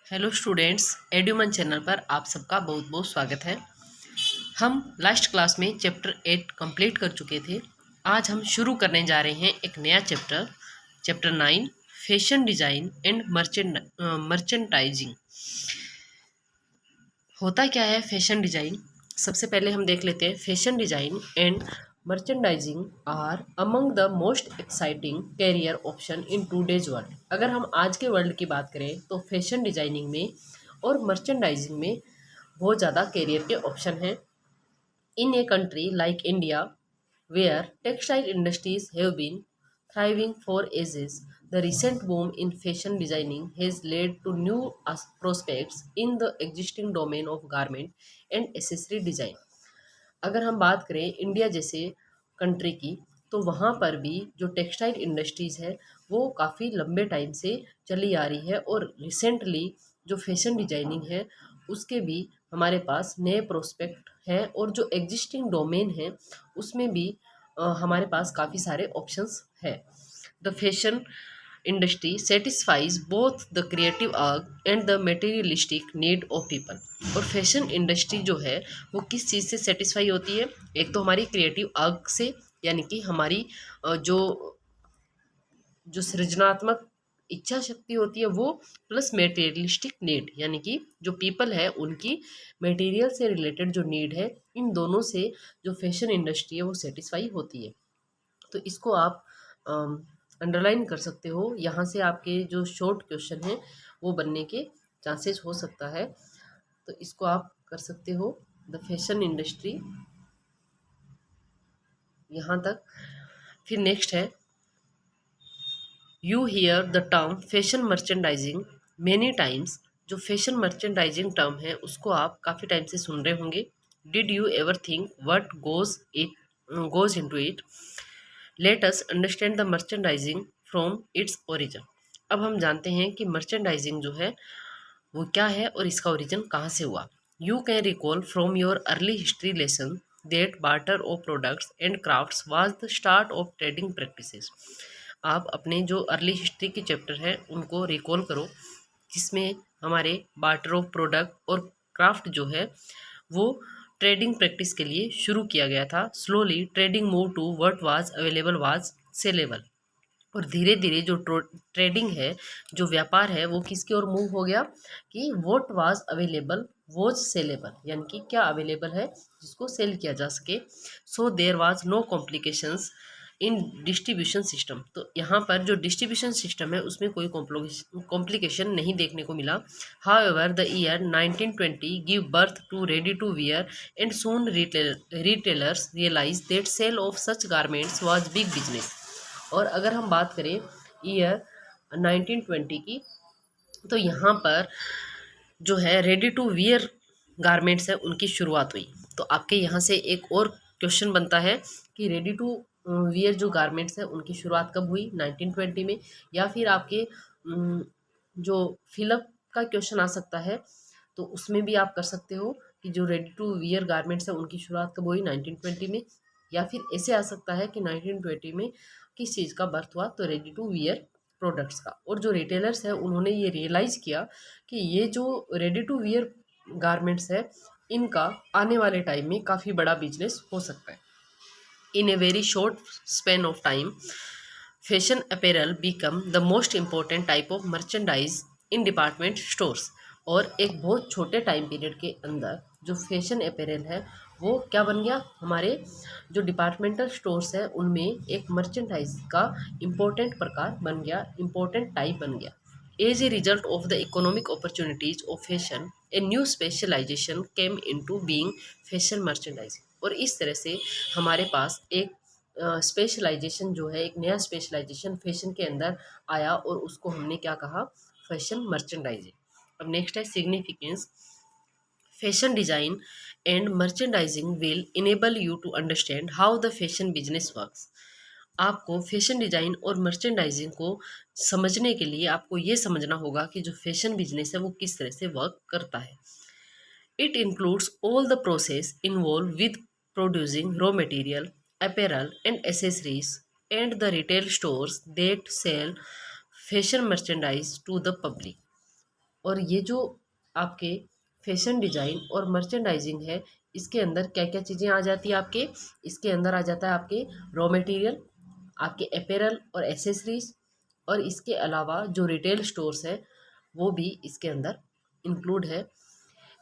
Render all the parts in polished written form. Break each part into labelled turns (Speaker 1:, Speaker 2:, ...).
Speaker 1: Hello students, एड्यूमन channel पर आप सबका बहुत बहुत स्वागत है। हम लास्ट क्लास में चैप्टर 8 कंप्लीट कर चुके थे। आज हम शुरू करने जा रहे हैं एक नया chapter, chapter 9, fashion design and merchandising. होता क्या है फैशन डिज़ाइन? सबसे पहले हम देख लेते हैं। Fashion design and merchandising are among the most exciting career option in today's world. अगर हम आज के वर्ल्ड की बात करें तो फैशन डिज़ाइनिंग में और मर्चेंडाइजिंग में बहुत ज़्यादा कैरियर के ऑप्शन हैं। In a country like India where textile industries have been thriving for ages, the recent boom in fashion designing has led to new prospects in the existing domain of garment and accessory design. अगर हम बात करें India जैसे country की, तो वहाँ पर भी जो टेक्सटाइल इंडस्ट्रीज़ है वो काफ़ी लंबे टाइम से चली आ रही है और रिसेंटली जो फैशन डिजाइनिंग है उसके भी हमारे पास नए प्रोस्पेक्ट हैं और जो एग्जिस्टिंग डोमेन है उसमें भी हमारे पास काफ़ी सारे ऑप्शंस है। The fashion industry satisfies both the creative urge and the materialistic need of people. और फैशन इंडस्ट्री जो है वो किस चीज़ से सेटिस्फाई होती है? एक तो हमारी क्रिएटिव अर्ग से, यानी कि हमारी जो जो सृजनात्मक इच्छा शक्ति होती है वो, प्लस मटेरियलिस्टिक नीड यानी कि जो पीपल है उनकी मटेरियल से रिलेटेड जो नीड है, इन दोनों से जो फैशन इंडस्ट्री है वो सेटिस्फाई होती है। तो इसको आप अंडरलाइन कर सकते हो। यहाँ से आपके जो शॉर्ट क्वेश्चन हैं वो बनने के चांसेस हो सकता है, तो इसको आप कर सकते हो। द फैशन इंडस्ट्री, यहाँ तक। फिर नेक्स्ट है, you here the term fashion merchandising many times. जो फैशन मर्चेंडाइजिंग टर्म है उसको आप काफ़ी टाइम से सुन रहे होंगे। Did you ever think what goes into it? Let us understand the merchandising from its origin. अब हम जानते हैं कि मर्चेंडाइजिंग जो है वो क्या है और इसका ओरिजिन कहाँ से हुआ। You can recall from your early history lesson that barter of products and crafts was the start of trading practices. आप अपने जो अर्ली हिस्ट्री के चैप्टर हैं उनको रिकॉल करो, जिसमें हमारे बार्टर ऑफ प्रोडक्ट और क्राफ्ट जो है वो ट्रेडिंग प्रैक्टिस के लिए शुरू किया गया था। Slowly trading move to what was available was saleable. और धीरे धीरे जो ट्रेडिंग है, जो व्यापार है, वो किसकी ओर मूव हो गया कि what was available was saleable, यानी कि क्या अवेलेबल है जिसको सेल किया जा सके। So there was no complications in distribution system. तो यहाँ पर जो डिस्ट्रीब्यूशन सिस्टम है उसमें कोई कॉम्प्लिकेशन नहीं देखने को मिला। However the year 1920 give birth to ready to wear and soon retailers realize that sale of such garments was big business. और अगर हम बात करें ईयर 1920 की, तो यहाँ पर जो है रेडी टू वियर गारमेंट्स है उनकी शुरुआत हुई। तो आपके यहाँ से एक और क्वेश्चन बनता है कि रेडी टू वियर जो गारमेंट्स है उनकी शुरुआत कब हुई? 1920 में। या फिर आपके जो फिलअप का क्वेश्चन आ सकता है, तो उसमें भी आप कर सकते हो कि जो रेडी टू वियर गारमेंट्स है उनकी शुरुआत कब हुई? 1920 में। या फिर ऐसे आ सकता है कि 1920 में किस चीज़ का बर्थ हुआ? तो रेडी टू वियर प्रोडक्ट्स का। और जो रिटेलर्स है उन्होंने ये रियलाइज़ किया कि ये जो रेडी टू वियर गारमेंट्स है इनका आने वाले टाइम में काफ़ी बड़ा बिजनेस हो सकता है। In a very short span of time fashion apparel become the most important type of merchandise in department stores. और एक बहुत छोटे टाइम पीरियड के अंदर जो फैशन अपैरल है वो क्या बन गया? हमारे जो डिपार्टमेंटल स्टोर्स है उनमें एक मर्चेंडाइज का इम्पोर्टेंट प्रकार बन गया, इम्पोर्टेंट टाइप बन गया। As a result of the economic opportunities of fashion a new specialization came into being fashion merchandising. और इस तरह से हमारे पास एक स्पेशलाइजेशन जो है, एक नया स्पेशलाइजेशन फैशन के अंदर आया और उसको हमने क्या कहा? Fashion merchandising. अब नेक्स्ट है significance. Fashion design and merchandising will enable you to understand how the fashion business works. आपको फैशन डिज़ाइन और मर्चेंडाइजिंग को समझने के लिए आपको ये समझना होगा कि जो फैशन बिजनेस है वो किस तरह से वर्क करता है। It includes all the process involved with producing raw material, apparel and accessories, and the retail stores that sell fashion merchandise to the public. और ये जो आपके फैशन डिज़ाइन और मर्चेंडाइजिंग है, इसके अंदर क्या क्या चीज़ें आ जाती है आपके, इसके अंदर आ जाता है आपके रॉ मटेरियल, आपके अपैरल और एसेसरीज, और इसके अलावा जो रिटेल स्टोर्स है वो भी इसके अंदर इंक्लूड है।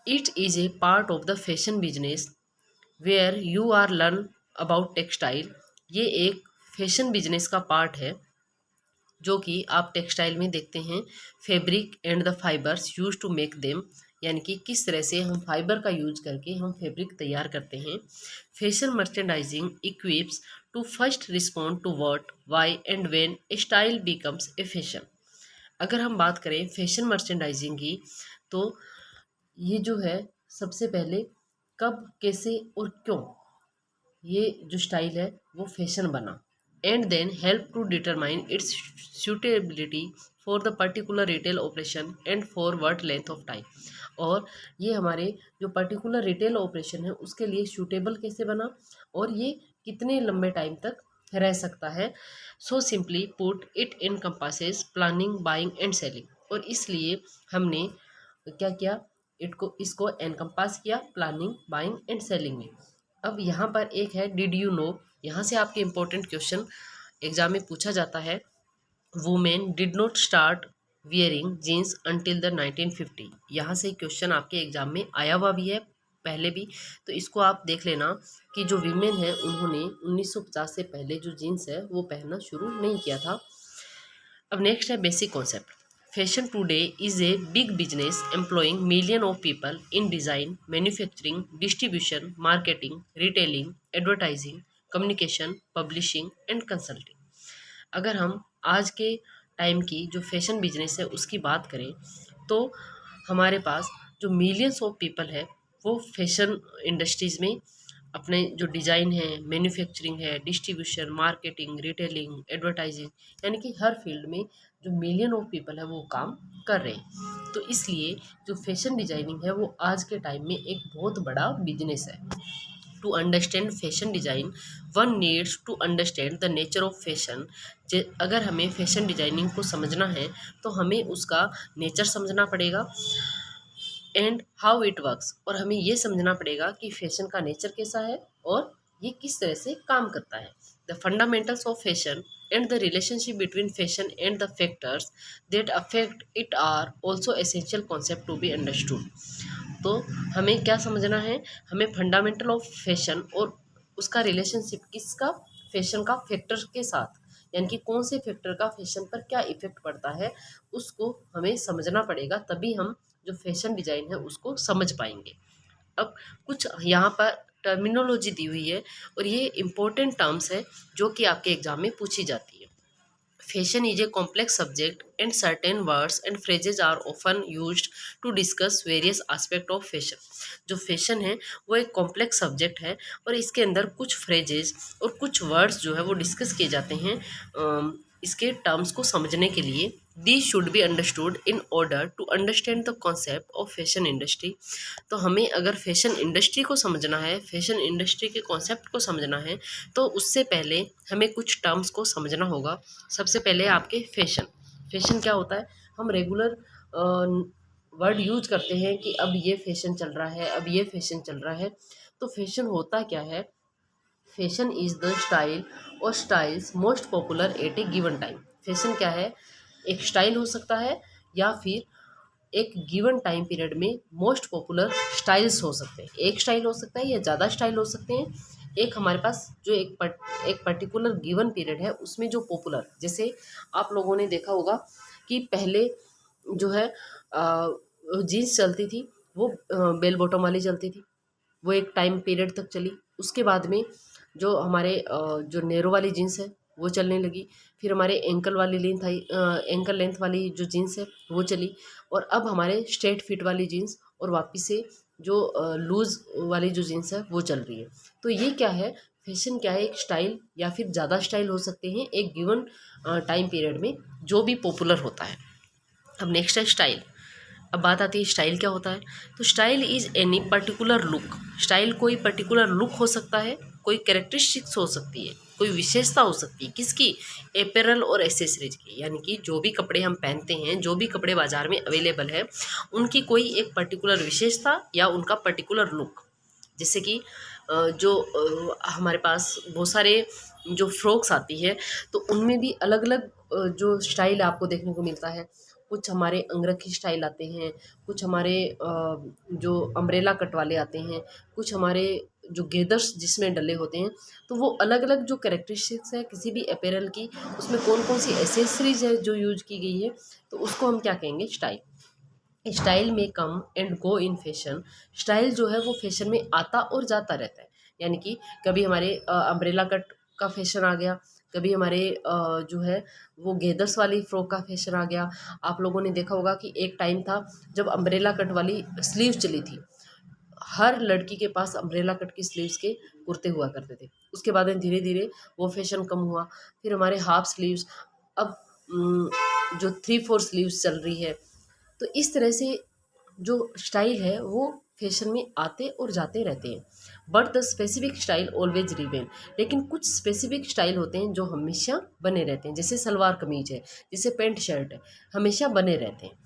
Speaker 1: It is a part of the fashion business where you are learn about textile. ये एक फैशन बिजनेस का पार्ट है जो कि आप टेक्सटाइल में देखते हैं, fabric and the fibers use to make them, यानी कि किस तरह से हम फाइबर का यूज करके हम फैब्रिक तैयार करते हैं। Fashion merchandising equips to first respond to what why and when a style becomes a fashion. अगर हम बात करें फैशन मर्चेंडाइजिंग की, तो ये जो है सबसे पहले कब, कैसे और क्यों ये जो स्टाइल है वो फैशन बना, and then help to determine its suitability for the particular retail operation and for what length of time. और ये हमारे जो पर्टिकुलर रिटेल ऑपरेशन है उसके लिए सूटेबल कैसे बना और ये कितने लंबे टाइम तक रह सकता है। So simply put it in compasses planning, buying and selling. और इसलिए हमने क्या किया, इसको एनकम्पास किया प्लानिंग, बाइंग एंड सेलिंग में। अब यहाँ पर एक है डिड यू नो, यहाँ से आपके इंपॉर्टेंट क्वेश्चन एग्जाम में पूछा जाता है। Women did not start wearing jeans until the 1950। यहाँ से क्वेश्चन आपके एग्जाम में आया हुआ भी है पहले भी, तो इसको आप देख लेना कि जो वीमेन है उन्होंने 1950 से पहले जो जीन्स है वो पहनना शुरू नहीं किया था। अब नेक्स्ट है basic concept. Fashion today is a big business employing million of people in design, manufacturing, distribution, marketing, retailing, advertising, communication, publishing and consulting. अगर हम आज के टाइम की जो फैशन बिजनेस है उसकी बात करें, तो हमारे पास जो मिलियंस ऑफ पीपल है वो फैशन इंडस्ट्रीज़ में अपने जो डिज़ाइन है, मैन्युफैक्चरिंग है, डिस्ट्रीब्यूशन, मार्केटिंग, रिटेलिंग, एडवर्टाइजिंग, यानी कि हर फील्ड में जो मिलियन ऑफ पीपल है वो काम कर रहे हैं। तो इसलिए जो फैशन डिजाइनिंग है वो आज के टाइम में एक बहुत बड़ा बिजनेस है। To understand fashion design one needs to understand the nature of fashion. अगर हमें फैशन डिजाइनिंग को समझना है तो हमें उसका नेचर समझना पड़ेगा एंड हाउ इट वर्क्स, और हमें ये समझना पड़ेगा कि फैशन का नेचर कैसा है और ये किस तरह से काम करता है। The fundamentals of fashion and the relationship between fashion and the factors that affect it are also essential concept to be understood. तो हमें क्या समझना है, हमें फंडामेंटल ऑफ फैशन और उसका रिलेशनशिप किसका, फैशन का फैक्टर के साथ, यानी कि कौन से फैक्टर का फैशन पर क्या इफेक्ट पड़ता है उसको हमें समझना पड़ेगा, तभी हम जो फैशन डिज़ाइन है उसको समझ पाएंगे। अब कुछ यहाँ पर टर्मिनोलॉजी दी हुई है और ये इम्पोर्टेंट टर्म्स है जो कि आपके एग्जाम में पूछी जाती है। Fashion is a complex subject and certain words and phrases are often used to discuss various aspect of fashion। जो फैशन है वो एक कॉम्प्लेक्स सब्जेक्ट है और इसके अंदर कुछ फ्रेजेस और कुछ वर्ड्स जो है वो डिस्कस किए जाते हैं इसके टर्म्स को समझने के लिए। They should be understood in order to understand the concept of fashion industry. तो हमें अगर फैशन इंडस्ट्री को समझना है, फैशन इंडस्ट्री के कॉन्सेप्ट को समझना है, तो उससे पहले हमें कुछ टर्म्स को समझना होगा। सबसे पहले आपके फैशन, फैशन क्या होता है, हम रेगुलर वर्ड यूज करते हैं कि अब ये फैशन चल रहा है, अब ये फैशन चल रहा है। तो फैशन होता क्या है, फैशन इज़ द स्टाइल और styles most popular at A given time. Fashion क्या है, एक स्टाइल हो सकता है या फिर एक गिवन टाइम पीरियड में मोस्ट पॉपुलर स्टाइल्स हो सकते हैं। एक स्टाइल हो सकता है या ज़्यादा स्टाइल हो सकते हैं। एक हमारे पास जो एक पर्टिकुलर गिवन पीरियड है उसमें जो पॉपुलर, जैसे आप लोगों ने देखा होगा कि पहले जो है जीन्स चलती थी वो बेल बॉटम वाली चलती थी, वो एक टाइम पीरियड तक चली। उसके बाद में जो हमारे जो नेरो वाली जीन्स है वो चलने लगी। फिर हमारे एंकल वाली लेंथ आई, एंकल लेंथ वाली जो जीन्स है वो चली। और अब हमारे स्ट्रेट फिट वाली जीन्स और वापस से जो लूज़ वाली जो जीन्स है वो चल रही है। तो ये क्या है, फैशन क्या है, एक स्टाइल या फिर ज़्यादा स्टाइल हो सकते हैं एक गिवन टाइम पीरियड में जो भी पॉपुलर होता है। अब नेक्स्ट है स्टाइल। अब बात आती है स्टाइल क्या होता है। तो style is any particular look. Style कोई पर्टिकुलर लुक हो सकता है, कोई कैरेक्टरिस्टिक्स हो सकती है कोई विशेषता हो सकती है किसकी, एपेरल और एसेसरीज की, यानी कि जो भी कपड़े हम पहनते हैं, जो भी कपड़े बाजार में अवेलेबल है, उनकी कोई एक पर्टिकुलर विशेषता या उनका पर्टिकुलर लुक। जैसे कि हमारे पास बहुत सारे जो फ्रॉक्स आती है, तो उनमें भी अलग अलग जो स्टाइल आपको देखने को मिलता है। कुछ हमारे अंगरखी स्टाइल आते हैं, कुछ हमारे जो अम्ब्रेला कट वाले आते हैं, कुछ हमारे जो गेदर्स जिसमें डले होते हैं। तो वो अलग अलग जो कैरेक्टरिस्टिक्स है किसी भी अपैरल की, उसमें कौन कौन सी एसेसरीज है जो यूज की गई है, तो उसको हम क्या कहेंगे, स्टाइल। स्टाइल में come and go in fashion. Style जो है वो फैशन में आता और जाता रहता है, यानी कि कभी हमारे अम्ब्रेला कट का फैशन आ गया, कभी हमारे जो है वो गेदर्स वाली फ्रॉक का फैशन आ गया। आप लोगों ने देखा होगा कि एक टाइम था जब अम्ब्रेला कट वाली स्लीव चली थी, हर लड़की के पास अम्ब्रेला कट की स्लीव्स के कुर्ते हुआ करते थे। उसके बाद में धीरे धीरे वो फैशन कम हुआ, फिर हमारे हाफ स्लीव्स, अब जो 3/4 स्लीव्स चल रही है। तो इस तरह से जो स्टाइल है वो फैशन में आते और जाते रहते हैं, but the specific style always remain. लेकिन कुछ स्पेसिफिक स्टाइल होते हैं जो हमेशा बने रहते हैं, जैसे सलवार कमीज है, जैसे पैंट शर्ट है, हमेशा बने रहते हैं।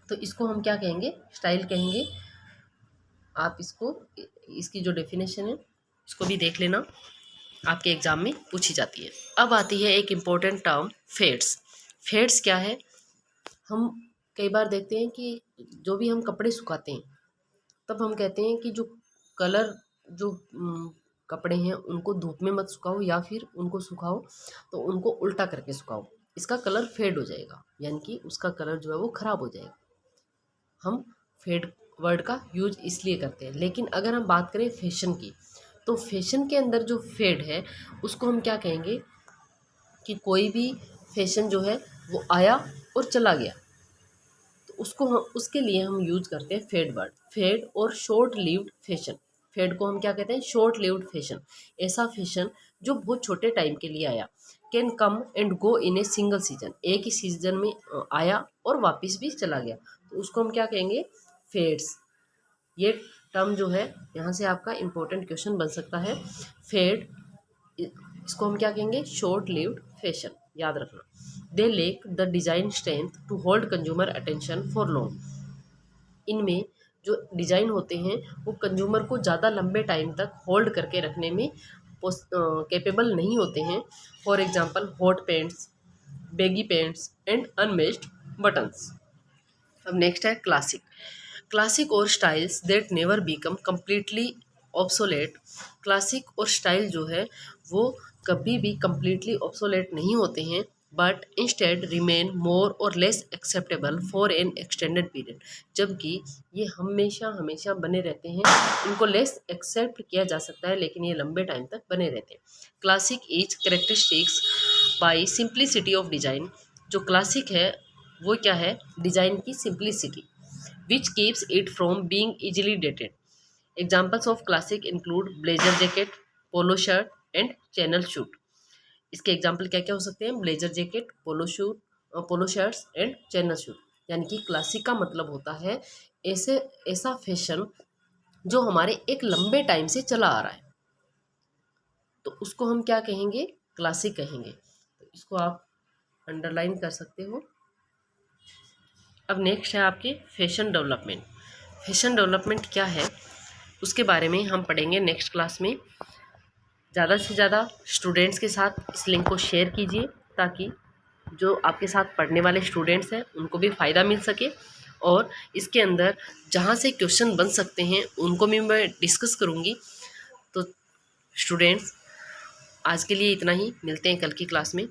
Speaker 1: तो इसको हम क्या कहेंगे, स्टाइल कहेंगे। आप इसको, इसकी जो डेफिनेशन है इसको भी देख लेना, आपके एग्जाम में पूछी जाती है। अब आती है एक इम्पोर्टेंट टर्म, फेड्स। फेड्स क्या है, हम कई बार देखते हैं कि जो भी हम कपड़े सुखाते हैं तब हम कहते हैं कि जो कलर, जो कपड़े हैं उनको धूप में मत सुखाओ, या फिर उनको सुखाओ तो उनको उल्टा करके सुखाओ, इसका कलर फेड हो जाएगा, यानी कि उसका कलर जो है वो ख़राब हो जाएगा। हम फेड वर्ड का यूज इसलिए करते हैं। लेकिन अगर हम बात करें फैशन की, तो फैशन के अंदर जो फेड है उसको हम क्या कहेंगे कि कोई भी फैशन जो है वो आया और चला गया, तो उसको हम, उसके लिए हम यूज करते हैं फेड वर्ड। फेड और शॉर्ट लिव्ड फैशन। फेड को हम क्या कहते हैं, शॉर्ट लिव्ड फैशन। ऐसा फैशन जो बहुत छोटे टाइम के लिए आया, can come and go in a single season, एक ही सीजन में आया और वापस भी चला गया, तो उसको हम क्या कहेंगे, फेड्स। ये टर्म जो है यहाँ से आपका इम्पोर्टेंट क्वेश्चन बन सकता है। फेड, इसको हम क्या कहेंगे, शॉर्ट लिव्ड फैशन, याद रखना। They lack the design strength to hold consumer attention for long. इनमें जो डिजाइन होते हैं वो कंज्यूमर को ज़्यादा लंबे टाइम तक होल्ड करके रखने में कैपेबल नहीं होते हैं। For example hot pants, baggy pants and unmatched buttons. अब नेक्स्ट है क्लासिक। क्लासिक और styles that never become completely obsolete. Classic और स्टाइल जो है वो कभी भी कम्प्लीटली ऑब्सोलेट नहीं होते हैं, बट इंस्टेड रिमेन मोर और less acceptable for an extended period. जबकि ये हमेशा हमेशा बने रहते हैं, इनको लेस एक्सेप्ट किया जा सकता है लेकिन ये लंबे टाइम तक बने रहते हैं। Classic is characteristics by simplicity of design. जो क्लासिक है वो क्या है, डिज़ाइन की simplicity, which keeps it from being easily dated. Examples of classic include blazer jacket, polo shirt and channel suit. इसके एग्जाम्पल क्या क्या हो सकते हैं, blazer jacket, polo shoot, polo shirts and channel shoot. यानी कि क्लासिक का मतलब होता है ऐसे ऐसा फैशन जो हमारे एक लंबे टाइम से चला आ रहा है, तो उसको हम क्या कहेंगे, क्लासिक कहेंगे। तो इसको आप अंडरलाइन कर सकते हो। अब नेक्स्ट है आपके फैशन डेवलपमेंट। फैशन डेवलपमेंट क्या है उसके बारे में हम पढ़ेंगे नेक्स्ट क्लास में। ज़्यादा से ज़्यादा स्टूडेंट्स के साथ इस लिंक को शेयर कीजिए, ताकि जो आपके साथ पढ़ने वाले स्टूडेंट्स हैं उनको भी फ़ायदा मिल सके, और इसके अंदर जहाँ से क्वेश्चन बन सकते हैं उनको भी मैं डिस्कस करूँगी। तो स्टूडेंट्स, आज के लिए इतना ही, मिलते हैं कल की क्लास में।